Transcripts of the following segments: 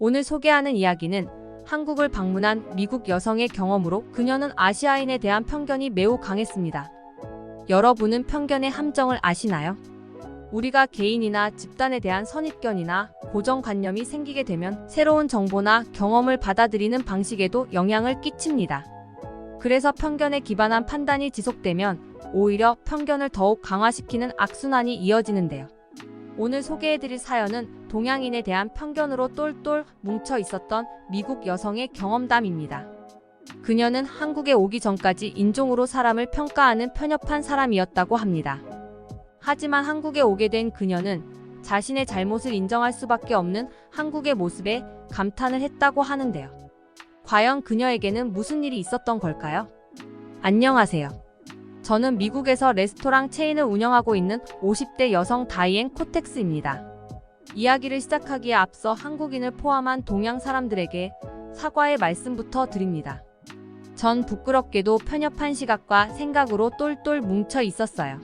오늘 소개하는 이야기는 한국을 방문한 미국 여성의 경험으로 그녀는 아시아인에 대한 편견이 매우 강했습니다. 여러분은 편견의 함정을 아시나요? 우리가 개인이나 집단에 대한 선입견이나 고정관념이 생기게 되면 새로운 정보나 경험을 받아들이는 방식에도 영향을 끼칩니다. 그래서 편견에 기반한 판단이 지속되면 오히려 편견을 더욱 강화시키는 악순환이 이어지는데요. 오늘 소개해드릴 사연은 동양인에 대한 편견으로 똘똘 뭉쳐 있었던 미국 여성의 경험담입니다. 그녀는 한국에 오기 전까지 인종으로 사람을 평가하는 편협한 사람이었다고 합니다. 하지만 한국에 오게 된 그녀는 자신의 잘못을 인정할 수밖에 없는 한국의 모습에 감탄을 했다고 하는데요. 과연 그녀에게는 무슨 일이 있었던 걸까요? 안녕하세요. 저는 미국에서 레스토랑 체인을 운영하고 있는 50대 여성 다이앤 코텍스입니다. 이야기를 시작하기에 앞서 한국인을 포함한 동양 사람들에게 사과의 말씀부터 드립니다. 전 부끄럽게도 편협한 시각과 생각으로 똘똘 뭉쳐 있었어요.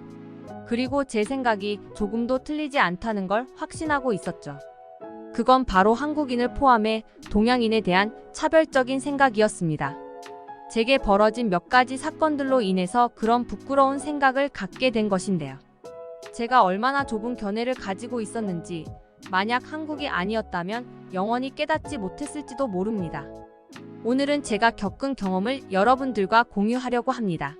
그리고 제 생각이 조금도 틀리지 않다는 걸 확신하고 있었죠. 그건 바로 한국인을 포함해 동양인에 대한 차별적인 생각이었습니다. 제게 벌어진 몇 가지 사건들로 인해서 그런 부끄러운 생각을 갖게 된 것인데요. 제가 얼마나 좁은 견해를 가지고 있었는지, 만약 한국이 아니었다면 영원히 깨닫지 못했을지도 모릅니다. 오늘은 제가 겪은 경험을 여러분들과 공유하려고 합니다.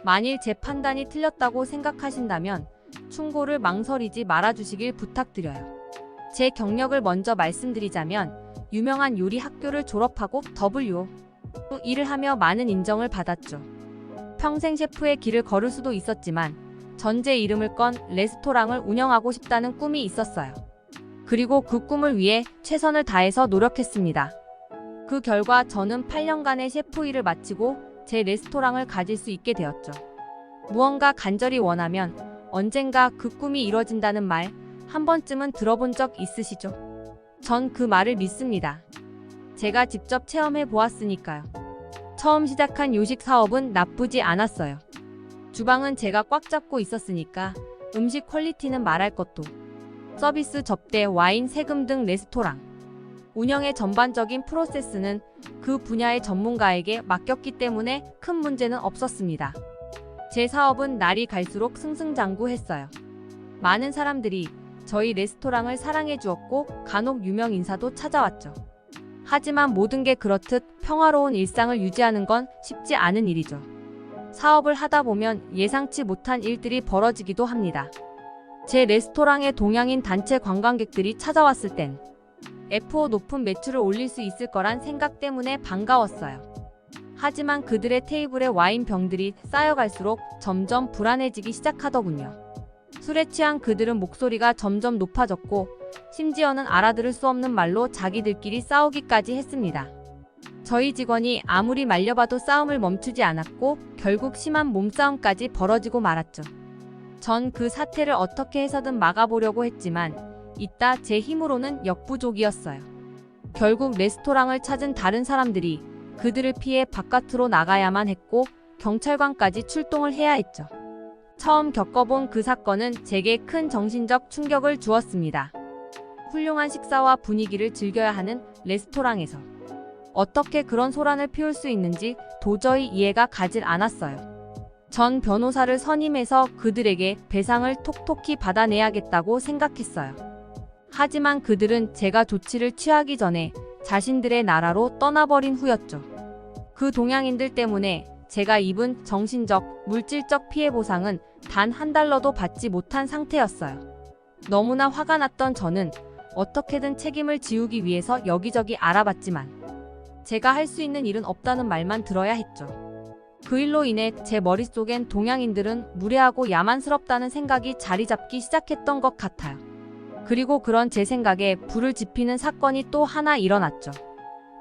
만일 제 판단이 틀렸다고 생각하신다면 충고를 망설이지 말아주시길 부탁드려요. 제 경력을 먼저 말씀드리자면 유명한 요리 학교를 졸업하고 W 일을 하며 많은 인정을 받았죠. 평생 셰프의 길을 걸을 수도 있었지만 전 제 이름을 건 레스토랑을 운영하고 싶다는 꿈이 있었어요. 그리고 그 꿈을 위해 최선을 다해서 노력했습니다. 그 결과 저는 8년간의 셰프 일을 마치고 제 레스토랑을 가질 수 있게 되었죠. 무언가 간절히 원하면 언젠가 그 꿈이 이뤄진다는 말 한 번쯤은 들어본 적 있으시죠? 전 그 말을 믿습니다. 제가 직접 체험해 보았으니까요. 처음 시작한 요식 사업은 나쁘지 않았어요. 주방은 제가 꽉 잡고 있었으니까 음식 퀄리티는 말할 것도. 서비스, 접대, 와인, 세금 등 레스토랑 운영의 전반적인 프로세스는 그 분야의 전문가에게 맡겼기 때문에 큰 문제는 없었습니다. 제 사업은 날이 갈수록 승승장구했어요. 많은 사람들이 저희 레스토랑을 사랑해 주었고 간혹 유명 인사도 찾아왔죠. 하지만 모든 게 그렇듯 평화로운 일상을 유지하는 건 쉽지 않은 일이죠. 사업을 하다 보면 예상치 못한 일들이 벌어지기도 합니다. 제 레스토랑에 동양인 단체 관광객들이 찾아왔을 땐 F.O. 높은 매출을 올릴 수 있을 거란 생각 때문에 반가웠어요. 하지만 그들의 테이블에 와인 병들이 쌓여갈수록 점점 불안해지기 시작하더군요. 술에 취한 그들은 목소리가 점점 높아졌고 심지어는 알아들을 수 없는 말로 자기들끼리 싸우기까지 했습니다. 저희 직원이 아무리 말려봐도 싸움을 멈추지 않았고 결국 심한 몸싸움까지 벌어지고 말았죠. 전 그 사태를 어떻게 해서든 막아보려고 했지만 이따 제 힘으로는 역부족이었어요. 결국 레스토랑을 찾은 다른 사람들이 그들을 피해 바깥으로 나가야만 했고 경찰관까지 출동을 해야 했죠. 처음 겪어본 그 사건은 제게 큰 정신적 충격을 주었습니다. 훌륭한 식사와 분위기를 즐겨야 하는 레스토랑에서 어떻게 그런 소란을 피울 수 있는지 도저히 이해가 가질 않았어요. 전 변호사를 선임해서 그들에게 배상을 톡톡히 받아내야겠다고 생각했어요. 하지만 그들은 제가 조치를 취하기 전에 자신들의 나라로 떠나버린 후였죠. 그 동양인들 때문에 제가 입은 정신적, 물질적 피해 보상은 단 $1도 받지 못한 상태였어요. 너무나 화가 났던 저는 어떻게든 책임을 지우기 위해서 여기저기 알아봤지만 제가 할 수 있는 일은 없다는 말만 들어야 했죠. 그 일로 인해 제 머릿속엔 동양인들은 무례하고 야만스럽다는 생각이 자리 잡기 시작했던 것 같아요. 그리고 그런 제 생각에 불을 지피는 사건이 또 하나 일어났죠.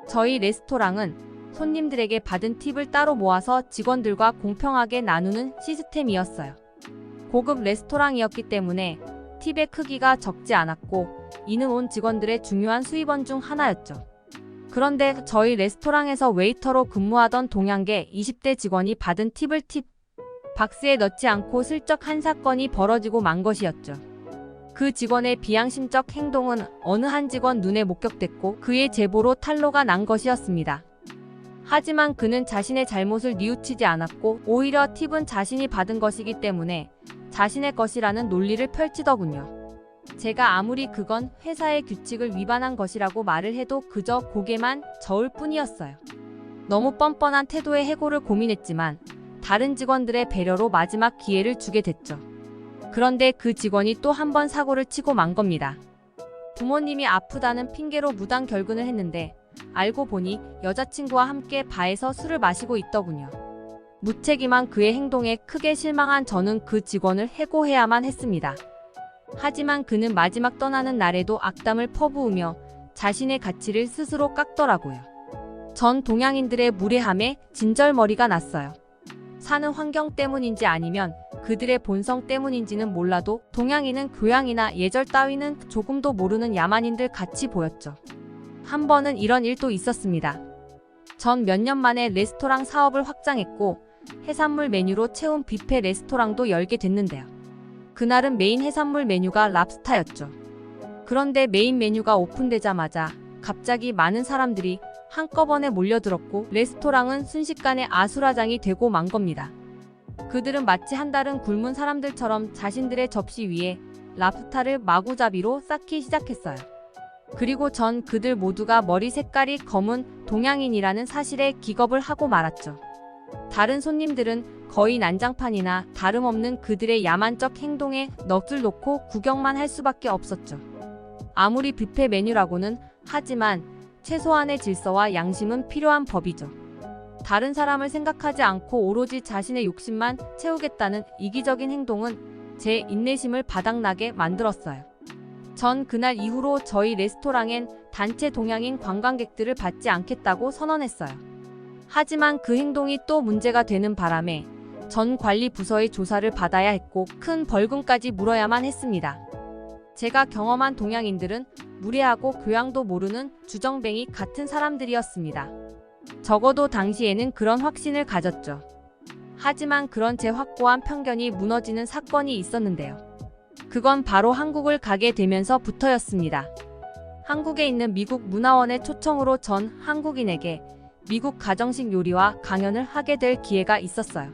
저희 레스토랑은 손님들에게 받은 팁을 따로 모아서 직원들과 공평하게 나누는 시스템이었어요. 고급 레스토랑이었기 때문에 팁의 크기가 적지 않았고 이는 온 직원들의 중요한 수입원 중 하나였죠. 그런데 저희 레스토랑에서 웨이터로 근무하던 동양계 20대 직원이 받은 팁을 팁 박스에 넣지 않고 슬쩍 한 사건이 벌어지고 만 것이었죠. 그 직원의 비양심적 행동은 어느 한 직원 눈에 목격됐고 그의 제보로 탄로가 난 것이었습니다. 하지만 그는 자신의 잘못을 뉘우치지 않았고 오히려 팁은 자신이 받은 것이기 때문에 자신의 것이라는 논리를 펼치더군요. 제가 아무리 그건 회사의 규칙을 위반한 것이라고 말을 해도 그저 고개만 저을 뿐이었어요. 너무 뻔뻔한 태도의 해고를 고민했지만 다른 직원들의 배려로 마지막 기회를 주게 됐죠. 그런데 그 직원이 또 한 번 사고를 치고 만 겁니다. 부모님이 아프다는 핑계로 무단 결근을 했는데 알고 보니 여자친구와 함께 바에서 술을 마시고 있더군요. 무책임한 그의 행동에 크게 실망한 저는 그 직원을 해고해야만 했습니다. 하지만 그는 마지막 떠나는 날에도 악담을 퍼부으며 자신의 가치를 스스로 깎더라고요. 전 동양인들의 무례함에 진절머리가 났어요. 사는 환경 때문인지 아니면 그들의 본성 때문인지는 몰라도 동양인은 교양이나 예절 따위는 조금도 모르는 야만인들 같이 보였죠. 한 번은 이런 일도 있었습니다. 전 몇 년 만에 레스토랑 사업을 확장했고 해산물 메뉴로 채운 뷔페 레스토랑도 열게 됐는데요. 그날은 메인 해산물 메뉴가 랍스타였죠. 그런데 메인 메뉴가 오픈되자마자 갑자기 많은 사람들이 한꺼번에 몰려들었고 레스토랑은 순식간에 아수라장이 되고 만 겁니다. 그들은 마치 한달은 굶은 사람들처럼 자신들의 접시 위에 랍스타를 마구잡이로 쌓기 시작했어요. 그리고 전 그들 모두가 머리 색깔이 검은 동양인이라는 사실에 기겁을 하고 말았죠. 다른 손님들은 거의 난장판이나 다름없는 그들의 야만적 행동에 넋을 놓고 구경만 할 수밖에 없었죠. 아무리 뷔페 메뉴라고는 하지만 최소한의 질서와 양심은 필요한 법이죠. 다른 사람을 생각하지 않고 오로지 자신의 욕심만 채우겠다는 이기적인 행동은 제 인내심을 바닥나게 만들었어요. 전 그날 이후로 저희 레스토랑엔 단체 동양인 관광객들을 받지 않겠다고 선언했어요. 하지만 그 행동이 또 문제가 되는 바람에 전 관리 부서의 조사를 받아야 했고 큰 벌금까지 물어야만 했습니다. 제가 경험한 동양인들은 무례하고 교양도 모르는 주정뱅이 같은 사람들이었습니다. 적어도 당시에는 그런 확신을 가졌죠. 하지만 그런 제 확고한 편견이 무너지는 사건이 있었는데요. 그건 바로 한국을 가게 되면서부터였습니다. 한국에 있는 미국 문화원의 초청으로 전 한국인에게 미국 가정식 요리와 강연을 하게 될 기회가 있었어요.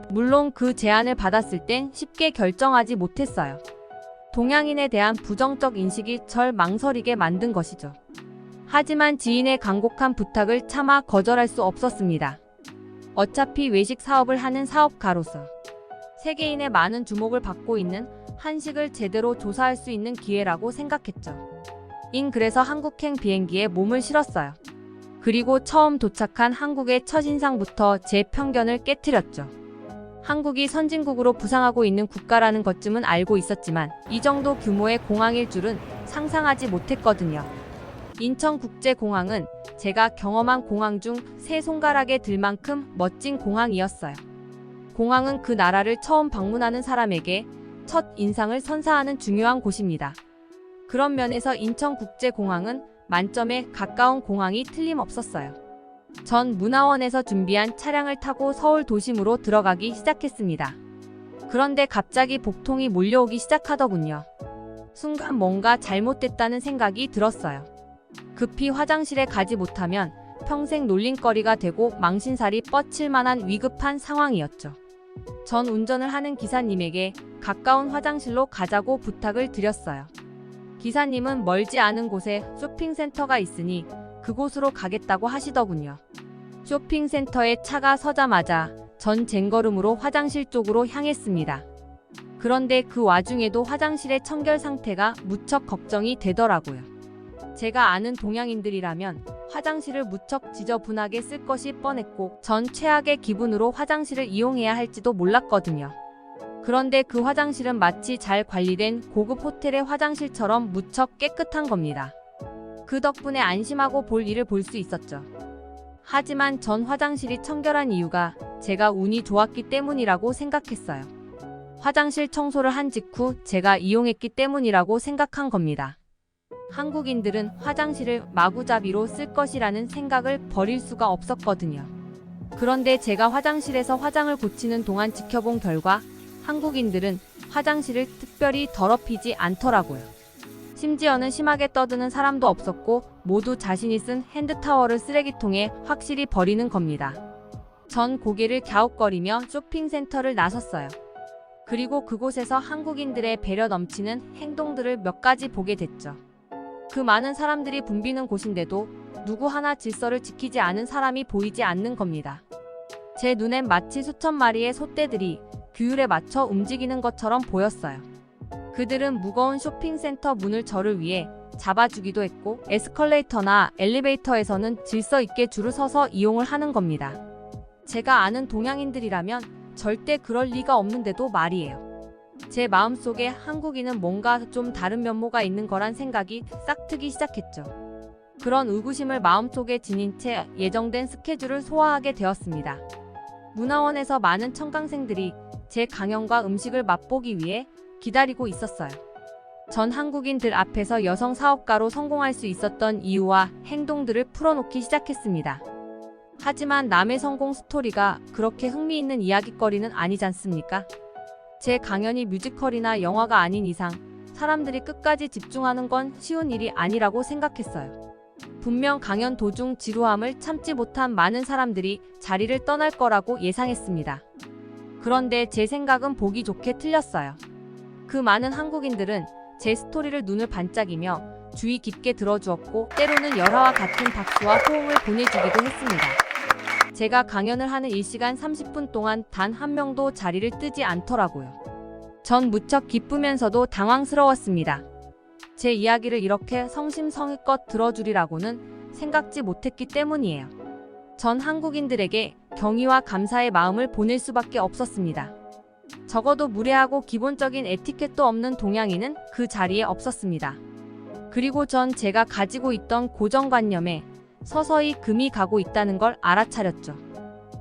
물론 그 제안을 받았을 땐 쉽게 결정하지 못했어요. 동양인에 대한 부정적 인식이 절 망설이게 만든 것이죠. 하지만 지인의 간곡한 부탁을 차마 거절할 수 없었습니다. 어차피 외식 사업을 하는 사업가로서 세계인의 많은 주목을 받고 있는 한식을 제대로 조사할 수 있는 기회라고 생각했죠. 그래서 한국행 비행기에 몸을 실었어요. 그리고 처음 도착한 한국의 첫인상부터 제 편견을 깨트렸죠. 한국이 선진국으로 부상하고 있는 국가라는 것쯤은 알고 있었지만 이 정도 규모의 공항일 줄은 상상하지 못했거든요. 인천국제공항은 제가 경험한 공항 중 세 손가락에 들 만큼 멋진 공항이었어요. 공항은 그 나라를 처음 방문하는 사람에게 첫 인상을 선사하는 중요한 곳입니다. 그런 면에서 인천국제공항은 만점에 가까운 공항이 틀림없었어요. 전 문화원에서 준비한 차량을 타고 서울 도심으로 들어가기 시작했습니다. 그런데 갑자기 복통이 몰려오기 시작하더군요. 순간 뭔가 잘못됐다는 생각이 들었어요. 급히 화장실에 가지 못하면 평생 놀림거리가 되고 망신살이 뻗칠 만한 위급한 상황이었죠. 전 운전을 하는 기사님에게 가까운 화장실로 가자고 부탁을 드렸어요. 기사님은 멀지 않은 곳에 쇼핑센터가 있으니 그곳으로 가겠다고 하시더군요. 쇼핑센터에 차가 서자마자 전 쟁걸음으로 화장실 쪽으로 향했습니다. 그런데 그 와중에도 화장실의 청결 상태가 무척 걱정이 되더라고요. 제가 아는 동양인들이라면 화장실을 무척 지저분하게 쓸 것이 뻔했고 전 최악의 기분으로 화장실을 이용해야 할지도 몰랐거든요. 그런데 그 화장실은 마치 잘 관리된 고급 호텔의 화장실처럼 무척 깨끗한 겁니다. 그 덕분에 안심하고 볼 일을 볼 수 있었죠. 하지만 전 화장실이 청결한 이유가 제가 운이 좋았기 때문이라고 생각했어요. 화장실 청소를 한 직후 제가 이용했기 때문이라고 생각한 겁니다. 한국인들은 화장실을 마구잡이로 쓸 것이라는 생각을 버릴 수가 없었거든요. 그런데 제가 화장실에서 화장을 고치는 동안 지켜본 결과 한국인들은 화장실을 특별히 더럽히지 않더라고요. 심지어는 심하게 떠드는 사람도 없었고 모두 자신이 쓴 핸드타월을 쓰레기통에 확실히 버리는 겁니다. 전 고개를 갸웃거리며 쇼핑센터를 나섰어요. 그리고 그곳에서 한국인들의 배려 넘치는 행동들을 몇 가지 보게 됐죠. 그 많은 사람들이 붐비는 곳인데도 누구 하나 질서를 지키지 않은 사람이 보이지 않는 겁니다. 제 눈엔 마치 수천 마리의 소떼들이 규율에 맞춰 움직이는 것처럼 보였어요. 그들은 무거운 쇼핑센터 문을 저를 위해 잡아주기도 했고 에스컬레이터나 엘리베이터에서는 질서 있게 줄을 서서 이용을 하는 겁니다. 제가 아는 동양인들이라면 절대 그럴 리가 없는데도 말이에요. 제 마음속에 한국인은 뭔가 좀 다른 면모가 있는 거란 생각이 싹 트기 시작했죠. 그런 의구심을 마음속에 지닌 채 예정된 스케줄을 소화하게 되었습니다. 문화원에서 많은 청강생들이 제 강연과 음식을 맛보기 위해 기다리고 있었어요. 전 한국인들 앞에서 여성 사업가로 성공할 수 있었던 이유와 행동들을 풀어놓기 시작했습니다. 하지만 남의 성공 스토리가 그렇게 흥미있는 이야깃거리는 아니지 않습니까? 제 강연이 뮤지컬이나 영화가 아닌 이상 사람들이 끝까지 집중하는 건 쉬운 일이 아니라고 생각했어요. 분명 강연 도중 지루함을 참지 못한 많은 사람들이 자리를 떠날 거라고 예상했습니다. 그런데 제 생각은 보기 좋게 틀렸어요. 그 많은 한국인들은 제 스토리를 눈을 반짝이며 주의 깊게 들어주었고 때로는 열화와 같은 박수와 호응을 보내주기도 했습니다. 제가 강연을 하는 1시간 30분 동안 단 한 명도 자리를 뜨지 않더라고요. 전 무척 기쁘면서도 당황스러웠습니다. 제 이야기를 이렇게 성심성의껏 들어주리라고는 생각지 못했기 때문이에요. 전 한국인들에게 경의와 감사의 마음을 보낼 수밖에 없었습니다. 적어도 무례하고 기본적인 에티켓도 없는 동양인은 그 자리에 없었습니다. 그리고 전 제가 가지고 있던 고정관념에 서서히 금이 가고 있다는 걸 알아차렸죠.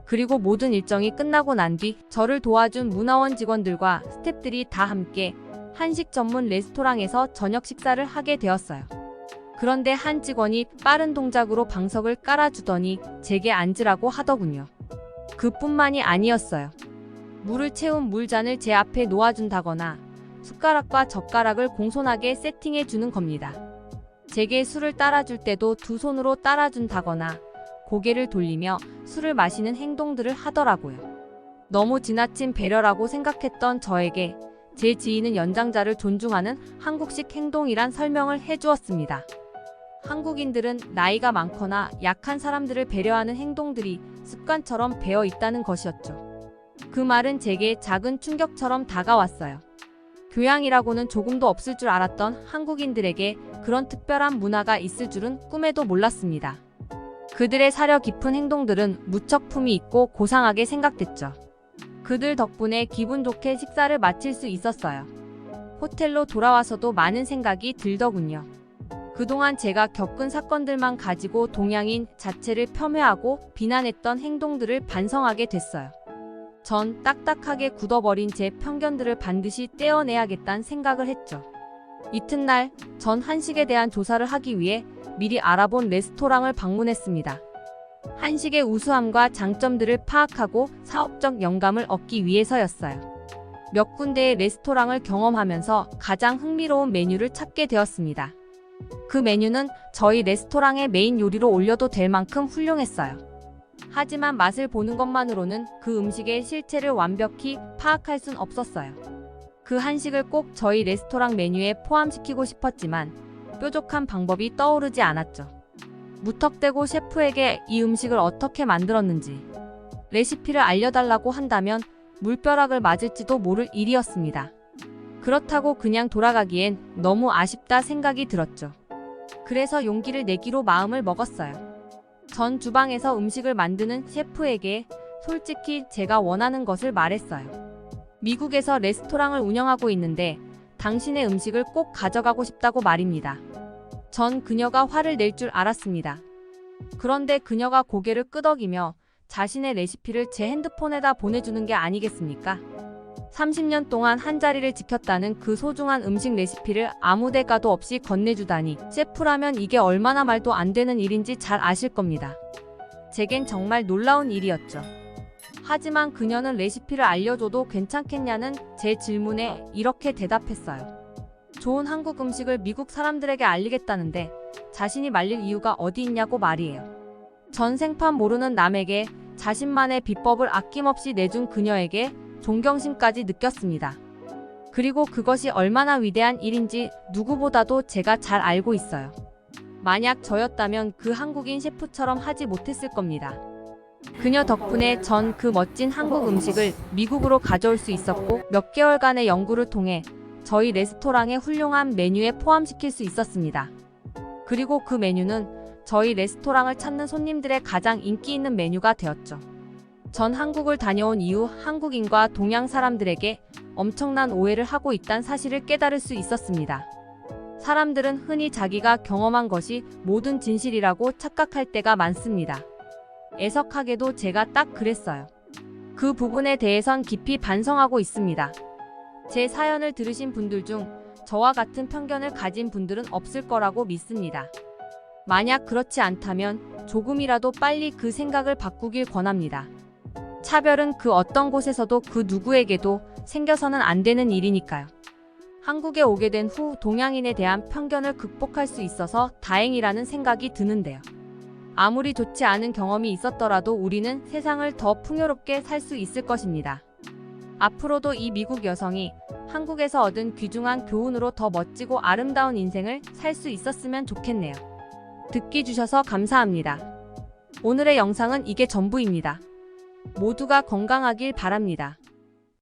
그리고 모든 일정이 끝나고 난 뒤 저를 도와준 문화원 직원들과 스태프들이 다 함께 한식 전문 레스토랑에서 저녁 식사를 하게 되었어요. 그런데 한 직원이 빠른 동작으로 방석을 깔아주더니 제게 앉으라고 하더군요. 그뿐만이 아니었어요. 물을 채운 물잔을 제 앞에 놓아준다거나 숟가락과 젓가락을 공손하게 세팅해 주는 겁니다. 제게 술을 따라줄 때도 두 손으로 따라준다거나 고개를 돌리며 술을 마시는 행동들을 하더라고요. 너무 지나친 배려라고 생각했던 저에게 제 지인은 연장자를 존중하는 한국식 행동이란 설명을 해주었습니다. 한국인들은 나이가 많거나 약한 사람들을 배려하는 행동들이 습관처럼 배어 있다는 것이었죠. 그 말은 제게 작은 충격처럼 다가왔어요. 교양이라고는 조금도 없을 줄 알았던 한국인들에게 그런 특별한 문화가 있을 줄은 꿈에도 몰랐습니다. 그들의 사려 깊은 행동들은 무척 품이 있고 고상하게 생각됐죠. 그들 덕분에 기분 좋게 식사를 마칠 수 있었어요. 호텔로 돌아와서도 많은 생각이 들더군요. 그동안 제가 겪은 사건들만 가지고 동양인 자체를 폄훼하고 비난했던 행동들을 반성하게 됐어요. 전 딱딱하게 굳어버린 제 편견들을 반드시 떼어내야겠다는 생각을 했죠. 이튿날 전 한식에 대한 조사를 하기 위해 미리 알아본 레스토랑을 방문했습니다. 한식의 우수함과 장점들을 파악하고 사업적 영감을 얻기 위해서였어요. 몇 군데의 레스토랑을 경험하면서 가장 흥미로운 메뉴를 찾게 되었습니다. 그 메뉴는 저희 레스토랑의 메인 요리로 올려도 될 만큼 훌륭했어요. 하지만 맛을 보는 것만으로는 그 음식의 실체를 완벽히 파악할 순 없었어요. 그 한식을 꼭 저희 레스토랑 메뉴에 포함시키고 싶었지만 뾰족한 방법이 떠오르지 않았죠. 무턱대고 셰프에게 이 음식을 어떻게 만들었는지 레시피를 알려달라고 한다면 물벼락을 맞을지도 모를 일이었습니다. 그렇다고 그냥 돌아가기엔 너무 아쉽다 생각이 들었죠. 그래서 용기를 내기로 마음을 먹었어요. 전 주방에서 음식을 만드는 셰프에게 솔직히 제가 원하는 것을 말했어요. 미국에서 레스토랑을 운영하고 있는데 당신의 음식을 꼭 가져가고 싶다고 말입니다. 전 그녀가 화를 낼 줄 알았습니다. 그런데 그녀가 고개를 끄덕이며 자신의 레시피를 제 핸드폰에다 보내주는 게 아니겠습니까? 30년 동안 한자리를 지켰다는 그 소중한 음식 레시피를 아무 대가도 없이 건네주다니 셰프라면 이게 얼마나 말도 안 되는 일인지 잘 아실 겁니다. 제겐 정말 놀라운 일이었죠. 하지만 그녀는 레시피를 알려줘도 괜찮겠냐는 제 질문에 이렇게 대답했어요. 좋은 한국 음식을 미국 사람들에게 알리겠다는데 자신이 말릴 이유가 어디 있냐고 말이에요. 전생판 모르는 남에게 자신만의 비법을 아낌없이 내준 그녀에게 존경심까지 느꼈습니다. 그리고 그것이 얼마나 위대한 일인지 누구보다도 제가 잘 알고 있어요. 만약 저였다면 그 한국인 셰프처럼 하지 못했을 겁니다. 그녀 덕분에 전 그 멋진 한국 음식을 미국으로 가져올 수 있었고 몇 개월간의 연구를 통해 저희 레스토랑의 훌륭한 메뉴에 포함시킬 수 있었습니다. 그리고 그 메뉴는 저희 레스토랑을 찾는 손님들의 가장 인기 있는 메뉴가 되었죠. 전 한국을 다녀온 이후 한국인과 동양 사람들에게 엄청난 오해를 하고 있다는 사실을 깨달을 수 있었습니다. 사람들은 흔히 자기가 경험한 것이 모든 진실이라고 착각할 때가 많습니다. 애석하게도 제가 딱 그랬어요. 그 부분에 대해선 깊이 반성하고 있습니다. 제 사연을 들으신 분들 중 저와 같은 편견을 가진 분들은 없을 거라고 믿습니다. 만약 그렇지 않다면 조금이라도 빨리 그 생각을 바꾸길 권합니다. 차별은 그 어떤 곳에서도 그 누구에게도 생겨서는 안 되는 일이니까요. 한국에 오게 된 후 동양인에 대한 편견을 극복할 수 있어서 다행이라는 생각이 드는데요. 아무리 좋지 않은 경험이 있었더라도 우리는 세상을 더 풍요롭게 살 수 있을 것입니다. 앞으로도 이 미국 여성이 한국에서 얻은 귀중한 교훈으로 더 멋지고 아름다운 인생을 살 수 있었으면 좋겠네요. 듣기 주셔서 감사합니다. 오늘의 영상은 이게 전부입니다. 모두가 건강하길 바랍니다.